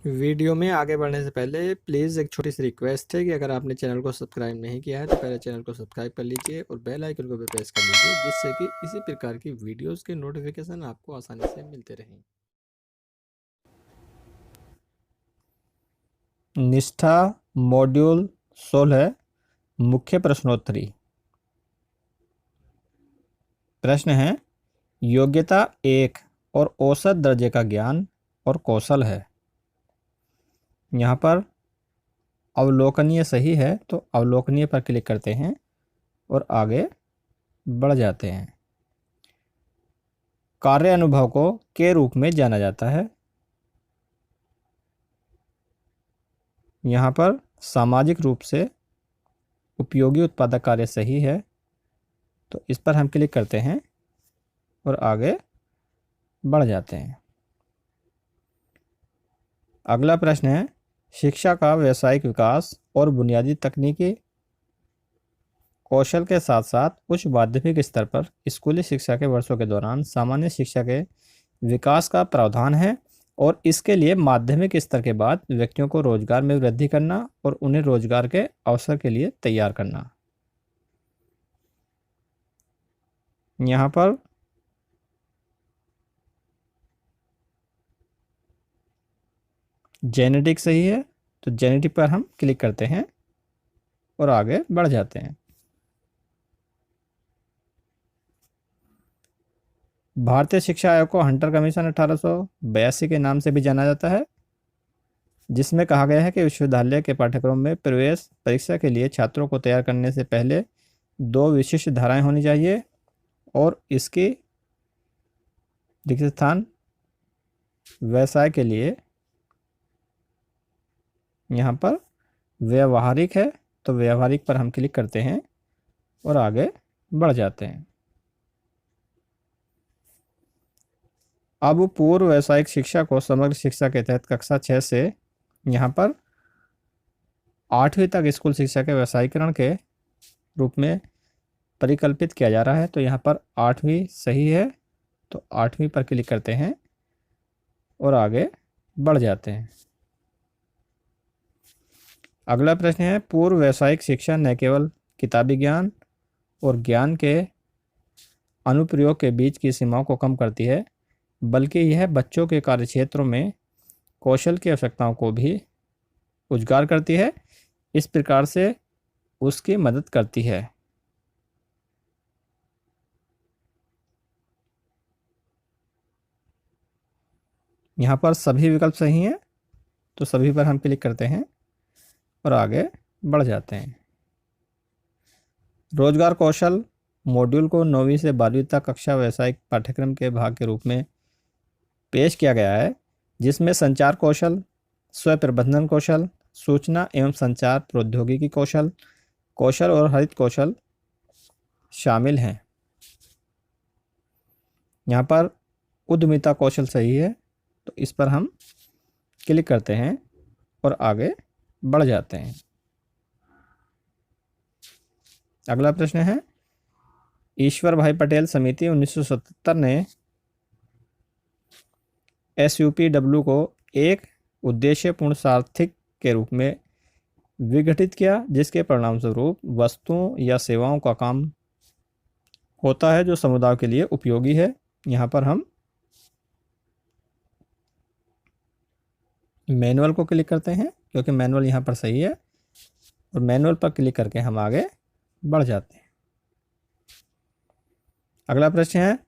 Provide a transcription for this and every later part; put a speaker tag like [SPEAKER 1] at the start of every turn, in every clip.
[SPEAKER 1] Video में आगे बढ़ने से पहले प्लीज़ एक छोटी सी रिक्वेस्ट है कि अगर आपने चैनल को सब्सक्राइब नहीं किया है तो पहले चैनल को सब्सक्राइब कर लीजिए और बेल आइकन को भी प्रेस कर लीजिए, जिससे कि इसी प्रकार की वीडियोस के नोटिफिकेशन आपको आसानी से मिलते रहें।
[SPEAKER 2] निष्ठा मॉड्यूल 16 मुख्य प्रश्नोत्तरी। प्रश्न है, योग्यता 1 और औसत दर्जे का ज्ञान और कौशल है। यहाँ पर अवलोकनीय सही है तो अवलोकनीय पर क्लिक करते हैं और आगे बढ़ जाते हैं। कार्य अनुभव को के रूप में जाना जाता है। यहाँ पर सामाजिक रूप से उपयोगी उत्पादक कार्य सही है तो इस पर हम क्लिक करते हैं और आगे बढ़ जाते हैं। अगला प्रश्न है, शिक्षा का व्यावसायिक विकास और बुनियादी तकनीकी कौशल के साथ साथ उच्च माध्यमिक स्तर पर स्कूली शिक्षा के वर्षों के दौरान सामान्य शिक्षा के विकास का प्रावधान है और इसके लिए माध्यमिक स्तर के बाद व्यक्तियों को रोजगार में वृद्धि करना और उन्हें रोजगार के अवसर के लिए तैयार करना। यहाँ पर जेनेटिक सही है तो जेनेटिक पर हम क्लिक करते हैं और आगे बढ़ जाते हैं। भारतीय शिक्षा आयोग को हंटर कमीशन 1882 के नाम से भी जाना जाता है, जिसमें कहा गया है कि विश्वविद्यालय के पाठ्यक्रम में प्रवेश परीक्षा के लिए छात्रों को तैयार करने से पहले 2 विशिष्ट धाराएं होनी चाहिए और इसकी रिक्त स्थान व्यवसाय के लिए यहाँ पर व्यवहारिक है तो व्यवहारिक पर हम क्लिक करते हैं और आगे बढ़ जाते हैं। अब पूर्व व्यावसायिक शिक्षा को समग्र शिक्षा के तहत कक्षा 6 से यहाँ पर 8वीं तक स्कूल शिक्षा के व्यावसायीकरण के रूप में परिकल्पित किया जा रहा है तो यहाँ पर 8वीं सही है तो 8वीं पर क्लिक करते हैं और आगे बढ़ जाते हैं। अगला प्रश्न है, पूर्व व्यावसायिक शिक्षा न केवल किताबी ज्ञान और ज्ञान के अनुप्रयोग के बीच की सीमाओं को कम करती है बल्कि यह बच्चों के कार्यक्षेत्रों में कौशल की आवश्यकताओं को भी उजागर करती है, इस प्रकार से उसकी मदद करती है। यहाँ पर सभी विकल्प सही हैं तो सभी पर हम क्लिक करते हैं और आगे बढ़ जाते हैं। रोजगार कौशल मॉड्यूल को 9वीं से 12वीं तक कक्षा व्यावसायिक पाठ्यक्रम के भाग के रूप में पेश किया गया है, जिसमें संचार कौशल, स्व प्रबंधन कौशल, सूचना एवं संचार प्रौद्योगिकी कौशल, कौशल और हरित कौशल शामिल हैं। यहाँ पर उद्यमिता कौशल सही है तो इस पर हम क्लिक करते हैं और आगे बढ़ जाते हैं। अगला प्रश्न है, ईश्वर भाई पटेल समिति 1977 ने SUPW को एक उद्देश्यपूर्ण सारथिक के रूप में विघटित किया, जिसके परिणामस्वरूप वस्तुओं या सेवाओं का काम होता है जो समुदाय के लिए उपयोगी है। यहाँ पर हम मैनुअल को क्लिक करते हैं क्योंकि मैनुअल यहाँ पर सही है और मैनुअल पर क्लिक करके हम आगे बढ़ जाते हैं। अगला प्रश्न है,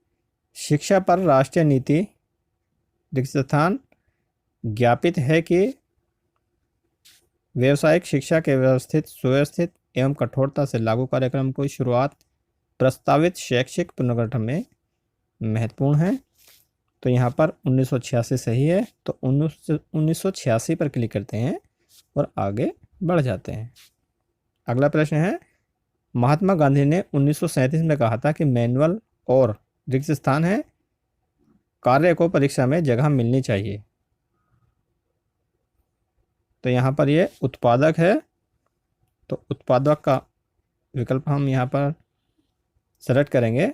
[SPEAKER 2] शिक्षा पर राष्ट्रीय नीति रिक्त स्थान ज्ञापित है कि व्यावसायिक शिक्षा के व्यवस्थित, सुव्यवस्थित एवं कठोरता से लागू कार्यक्रम की शुरुआत प्रस्तावित शैक्षिक पुनर्गठन में महत्वपूर्ण है तो यहाँ पर 1986 सही है तो 1986 पर क्लिक करते हैं और आगे बढ़ जाते हैं। अगला प्रश्न है, महात्मा गांधी ने 1937 में कहा था कि मैनुअल और रिक्त स्थान है कार्य को परीक्षा में जगह मिलनी चाहिए तो यहाँ पर ये उत्पादक है तो उत्पादक का विकल्प हम यहाँ पर सेलेक्ट करेंगे,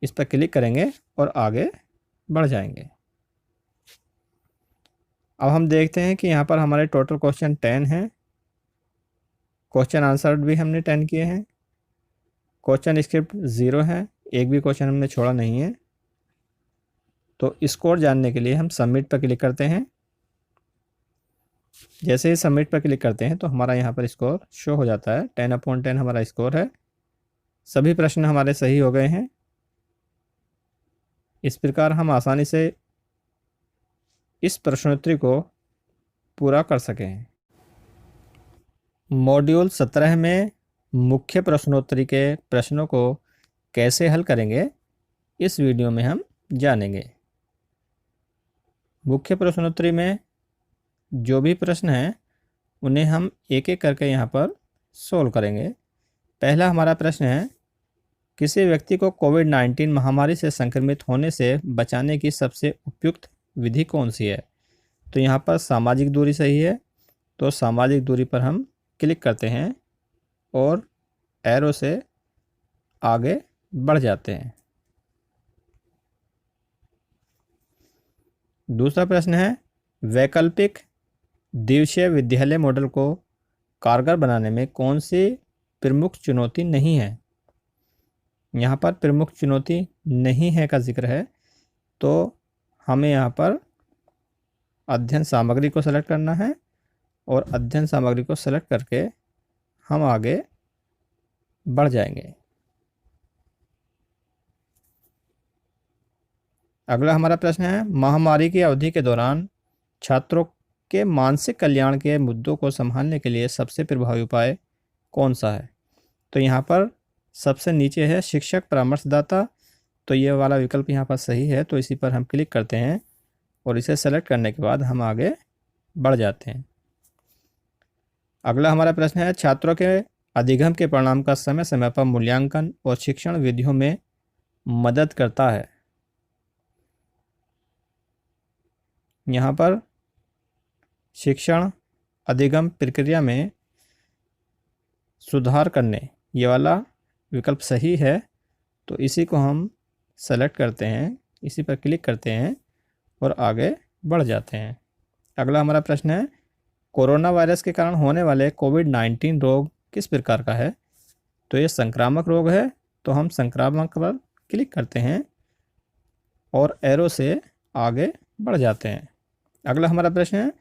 [SPEAKER 2] इस पर क्लिक करेंगे और आगे बढ़ जाएंगे। अब हम देखते हैं कि यहाँ पर हमारे टोटल क्वेश्चन 10 हैं। क्वेश्चन आंसर भी हमने 10 किए हैं। क्वेश्चन स्क्रिप्ट 0 है, एक भी क्वेश्चन हमने छोड़ा नहीं है। तो स्कोर जानने के लिए हम सबमिट पर क्लिक करते हैं। जैसे ही सबमिट पर क्लिक करते हैं तो हमारा यहाँ पर स्कोर शो हो जाता है। 10/10 हमारा स्कोर है। सभी प्रश्न हमारे सही हो गए हैं। इस प्रकार हम आसानी से इस प्रश्नोत्तरी को पूरा कर सकें। मॉड्यूल 17 में मुख्य प्रश्नोत्तरी के प्रश्नों को कैसे हल करेंगे, इस वीडियो में हम जानेंगे। मुख्य प्रश्नोत्तरी में जो भी प्रश्न हैं उन्हें हम एक एक करके यहाँ पर सोल्व करेंगे। पहला हमारा प्रश्न है, किसी व्यक्ति को कोविड-19 महामारी से संक्रमित होने से बचाने की सबसे उपयुक्त विधि कौन सी है? तो यहाँ पर सामाजिक दूरी सही है, तो सामाजिक दूरी पर हम क्लिक करते हैं और एरो से आगे बढ़ जाते हैं। दूसरा प्रश्न है, वैकल्पिक दिवसीय विद्यालय मॉडल को कारगर बनाने में कौन सी प्रमुख चुनौती नहीं है? यहाँ पर प्रमुख चुनौती नहीं है का जिक्र है, तो हमें यहाँ पर अध्ययन सामग्री को सेलेक्ट करना है और अध्ययन सामग्री को सेलेक्ट करके हम आगे बढ़ जाएंगे। अगला हमारा प्रश्न है, महामारी की अवधि के दौरान छात्रों के मानसिक कल्याण के मुद्दों को संभालने के लिए सबसे प्रभावी उपाय कौन सा है? तो यहाँ पर सबसे नीचे है शिक्षक परामर्शदाता, तो ये वाला विकल्प यहाँ पर सही है, तो इसी पर हम क्लिक करते हैं और इसे सेलेक्ट करने के बाद हम आगे बढ़ जाते हैं। अगला हमारा प्रश्न है, छात्रों के अधिगम के परिणाम का समय समय पर मूल्यांकन और शिक्षण विधियों में मदद करता है। यहाँ पर शिक्षण अधिगम प्रक्रिया में सुधार करने, ये वाला विकल्प सही है, तो इसी को हम सेलेक्ट करते हैं, इसी पर क्लिक करते हैं और आगे बढ़ जाते हैं। अगला हमारा प्रश्न है, कोरोना वायरस के कारण होने वाले कोविड-19 रोग किस प्रकार का है? तो ये संक्रामक रोग है, तो हम संक्रामक पर क्लिक करते हैं और एरो से आगे बढ़ जाते हैं। अगला हमारा प्रश्न है,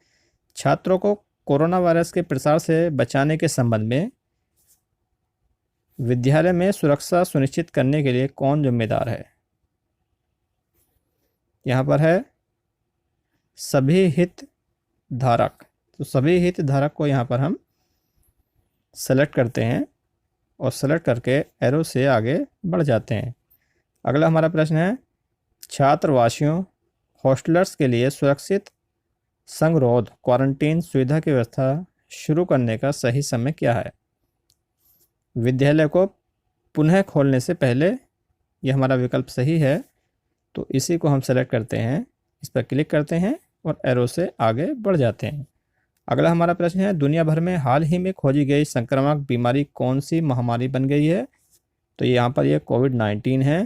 [SPEAKER 2] छात्रों को कोरोना वायरस के प्रसार से बचाने के संबंध में विद्यालय में सुरक्षा सुनिश्चित करने के लिए कौन जिम्मेदार है? यहाँ पर है सभी हितधारक, तो सभी हितधारक को यहाँ पर हम सेलेक्ट करते हैं और सेलेक्ट करके एरो से आगे बढ़ जाते हैं। अगला हमारा प्रश्न है, छात्रवासियों हॉस्टलर्स के लिए सुरक्षित संगरोध क्वारंटीन सुविधा की व्यवस्था शुरू करने का सही समय क्या है? विद्यालय को पुनः खोलने से पहले, यह हमारा विकल्प सही है, तो इसी को हम सेलेक्ट करते हैं, इस पर क्लिक करते हैं और एरो से आगे बढ़ जाते हैं। अगला हमारा प्रश्न है, दुनिया भर में हाल ही में खोजी गई संक्रामक बीमारी कौन सी महामारी बन गई है? तो यहाँ पर यह कोविड-19 है,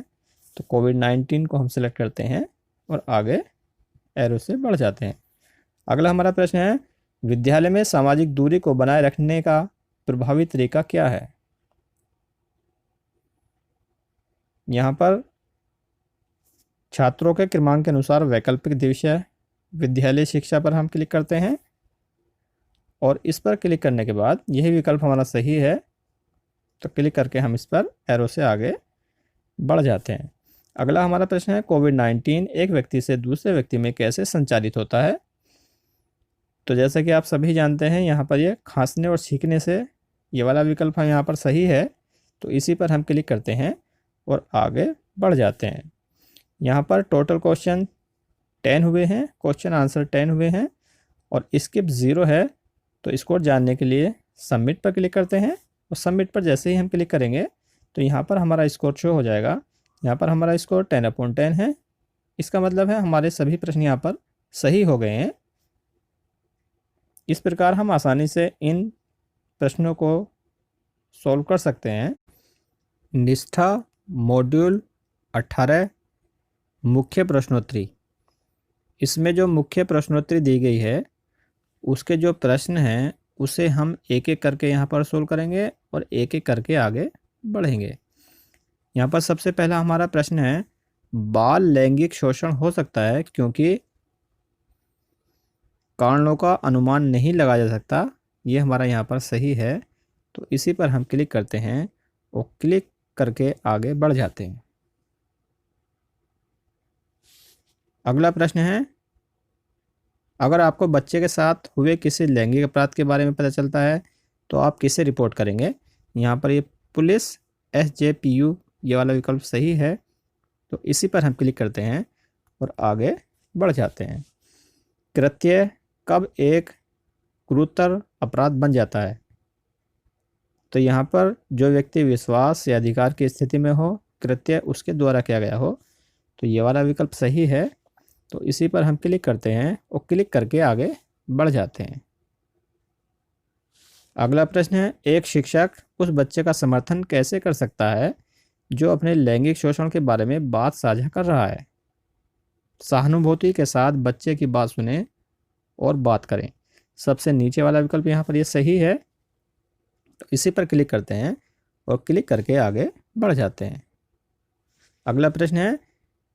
[SPEAKER 2] तो कोविड-19 को हम सेलेक्ट करते हैं और आगे एरो से बढ़ जाते हैं। अगला हमारा प्रश्न है, विद्यालय में सामाजिक दूरी को बनाए रखने का प्रभावी तरीका क्या है? यहाँ पर छात्रों के क्रमांक के अनुसार वैकल्पिक दिवसीय विद्यालय शिक्षा पर हम क्लिक करते हैं और इस पर क्लिक करने के बाद यही विकल्प हमारा सही है, तो क्लिक करके हम इस पर एरो से आगे बढ़ जाते हैं। अगला हमारा प्रश्न है, कोविड-19 एक व्यक्ति से दूसरे व्यक्ति में कैसे संचारित होता है? तो जैसा कि आप सभी जानते हैं, यहाँ पर ये खांसने और छींकने से, ये वाला विकल्प हम यहाँ पर सही है, तो इसी पर हम क्लिक करते हैं और आगे बढ़ जाते हैं। यहाँ पर टोटल क्वेश्चन 10 हुए हैं, क्वेश्चन आंसर 10 हुए हैं और स्किप 0 है, तो स्कोर जानने के लिए सबमिट पर क्लिक करते हैं और सबमिट पर जैसे ही हम क्लिक करेंगे तो यहाँ पर हमारा स्कोर शो हो जाएगा। यहाँ पर हमारा स्कोर 10/10 है, इसका मतलब है हमारे सभी प्रश्न यहाँ पर सही हो गए हैं। इस प्रकार हम आसानी से इन प्रश्नों को सॉल्व कर सकते हैं। निष्ठा मॉड्यूल 18 मुख्य प्रश्नोत्तरी इसमें जो मुख्य प्रश्नोत्तरी दी गई है उसके जो प्रश्न हैं उसे हम एक एक करके यहाँ पर सोल्व करेंगे और एक एक करके आगे बढ़ेंगे। यहाँ पर सबसे पहला हमारा प्रश्न है, बाल लैंगिक शोषण हो सकता है क्योंकि कारणों का अनुमान नहीं लगाया जा सकता। ये हमारा यहाँ पर सही है, तो इसी पर हम क्लिक करते हैं और क्लिक करके आगे बढ़ जाते हैं। अगला प्रश्न है, अगर आपको बच्चे के साथ हुए किसी लैंगिक अपराध के बारे में पता चलता है तो आप किसे रिपोर्ट करेंगे। यहाँ पर ये पुलिस, SJPU ये वाला विकल्प सही है, तो इसी पर हम क्लिक करते हैं और आगे बढ़ जाते हैं। कृत्य कब एक गुरुतर अपराध बन जाता है। तो यहाँ पर जो व्यक्ति विश्वास या अधिकार की स्थिति में हो, कृत्य उसके द्वारा किया गया हो, तो ये वाला विकल्प सही है, तो इसी पर हम क्लिक करते हैं और क्लिक करके आगे बढ़ जाते हैं। अगला प्रश्न है, एक शिक्षक उस बच्चे का समर्थन कैसे कर सकता है जो अपने लैंगिक शोषण के बारे में बात साझा कर रहा है। सहानुभूति के साथ बच्चे की बात सुने और बात करें। सबसे नीचे वाला विकल्प यहाँ पर ये सही है, तो इसी पर क्लिक करते हैं और क्लिक करके आगे बढ़ जाते हैं। अगला प्रश्न है,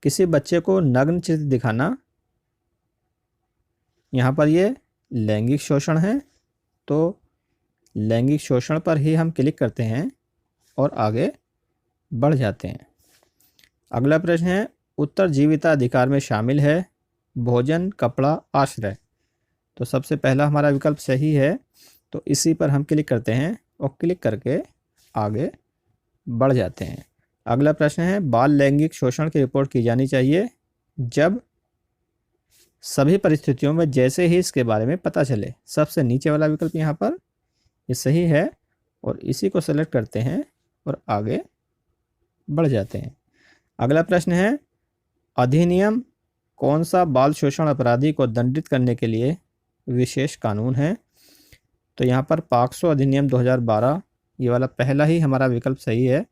[SPEAKER 2] किसी बच्चे को नग्न चित्र दिखाना, यहाँ पर ये लैंगिक शोषण है, तो लैंगिक शोषण पर ही हम क्लिक करते हैं और आगे बढ़ जाते हैं। अगला प्रश्न है, उत्तरजीविता अधिकार में शामिल है भोजन, कपड़ा, आश्रय। तो सबसे पहला हमारा विकल्प सही है, तो इसी पर हम क्लिक करते हैं और क्लिक करके आगे बढ़ जाते हैं। अगला प्रश्न है, बाल लैंगिक शोषण की रिपोर्ट की जानी चाहिए जब सभी परिस्थितियों में जैसे ही इसके बारे में पता चले। सबसे नीचे वाला विकल्प यहाँ पर ये सही है और इसी को सेलेक्ट करते हैं और आगे बढ़ जाते हैं। अगला प्रश्न है, अधिनियम कौन सा बाल शोषण अपराधी को दंडित करने के लिए विशेष कानून है। तो यहाँ पर पॉक्सो अधिनियम 2012 ये वाला पहला ही हमारा विकल्प सही है,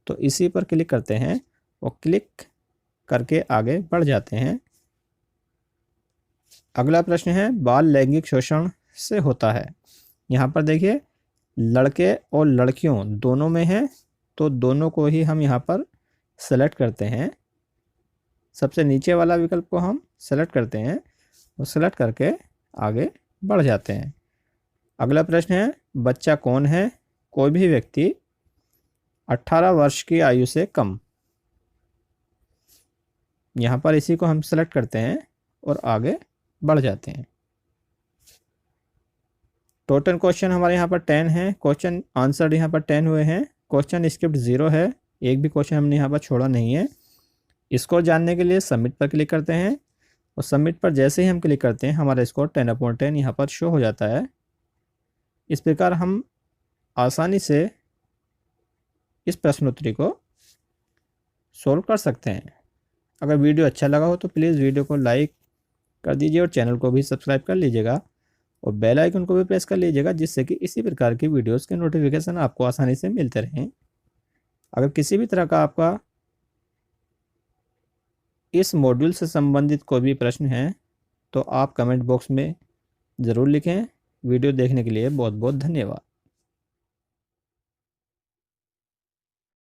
[SPEAKER 2] तो इसी पर क्लिक करते हैं और क्लिक करके आगे बढ़ जाते हैं। अगला प्रश्न है, बाल लैंगिक शोषण से होता है। यहाँ पर देखिए लड़के और लड़कियों दोनों में है, तो दोनों को ही हम यहाँ पर सेलेक्ट करते हैं। सबसे नीचे वाला विकल्प को हम सेलेक्ट करते हैं और सेलेक्ट करके आगे बढ़ जाते हैं। अगला प्रश्न है, बच्चा कौन है। कोई भी व्यक्ति 18 वर्ष की आयु से कम। यहाँ पर इसी को हम सेलेक्ट करते हैं और आगे बढ़ जाते हैं। टोटल क्वेश्चन हमारे यहाँ पर 10 है, क्वेश्चन आंसर यहाँ पर 10 हुए हैं, क्वेश्चन स्क्रिप्ट 0 है, एक भी क्वेश्चन हमने यहाँ पर छोड़ा नहीं है। स्कोर जानने के लिए सबमिट पर क्लिक करते हैं और सबमिट पर जैसे ही हम क्लिक करते हैं हमारा स्कोर 10/10 यहाँ पर शो हो जाता है। इस प्रकार हम आसानी से इस प्रश्नोत्तरी को सोल्व कर सकते हैं। अगर वीडियो अच्छा लगा हो तो प्लीज़ वीडियो को लाइक कर दीजिए और चैनल को भी सब्सक्राइब कर लीजिएगा और बेल आइकन को भी प्रेस कर लीजिएगा, जिससे कि इसी प्रकार की वीडियोस के नोटिफिकेशन आपको आसानी से मिलते रहें। अगर किसी भी तरह का आपका इस मॉड्यूल से संबंधित कोई भी प्रश्न है तो आप कमेंट बॉक्स में ज़रूर लिखें। वीडियो देखने के लिए बहुत बहुत धन्यवाद।